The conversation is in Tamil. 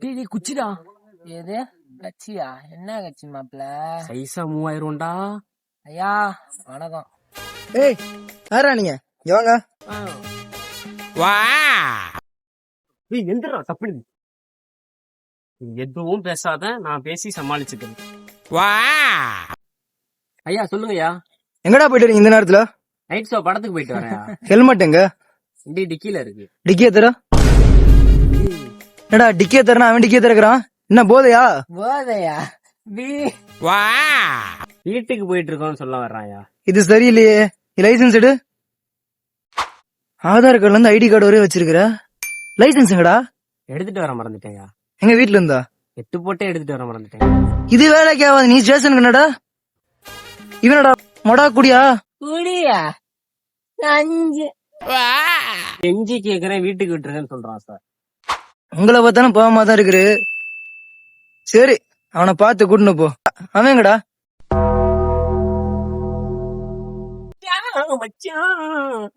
டேய் குச்சிடா. எது கட்சியா? என்ன கட்சி மாப்பிள்ள? சைஸா 3000டா. ஐயா வணக்கம். ஏய் யாரா நீங்க? வாங்க. டேய் எந்திரா தப்பு. எதுவும் பேசாத, நான் பேசி சமாளிச்சுக்கிறேன். ஐயா சொல்லுங்கய்யா. எங்கடா போயிட்டு இருக்கீங்க இந்த நேரத்துல? நைட் ஷோ படத்துக்கு போயிட்டு வரேன். ஹெல்மெட் எங்க? டிக்கில இருக்கு. டிக்கிய தர? என்னடா டிக்கிய தரனா அவன் டிக்கிய திறக்கிறான்? என்ன போதையா? போதையா? வீட்டுக்கு போயிட்டு இருக்கோம்னு சொல்ல வர்றாயா? இது சரியில்லையே. லைசன்ஸ் எடு. ஆதார் கார்டுல இருந்து ஐடி கார்டு வரையும் வச்சிருக்கிற. லைசன்ஸ் எங்கடா? எடுத்துட்டு வர மறந்துட்டேங்க. எங்க வீட்டுல இருந்தா? எட்டு போட்டே எடுத்துட்டு வர மறந்துட்டேன். இது வேலைக்கு ஆகாது. நீ ஸ்டேஷனுக்கு என்னடா? இவனடா மொடா குடியா? குடியா? அஞ்சு எஞ்சி கேக்குறேன், வீட்டுக்கு விட்டுருக்கேன்னு சொல்றான் சார். உங்களை பார்த்தாலும் பாவமா தான் இருக்குது. சரி அவனை பார்த்து கூட்டினு போ. அவன் எங்கடா? மச்சான்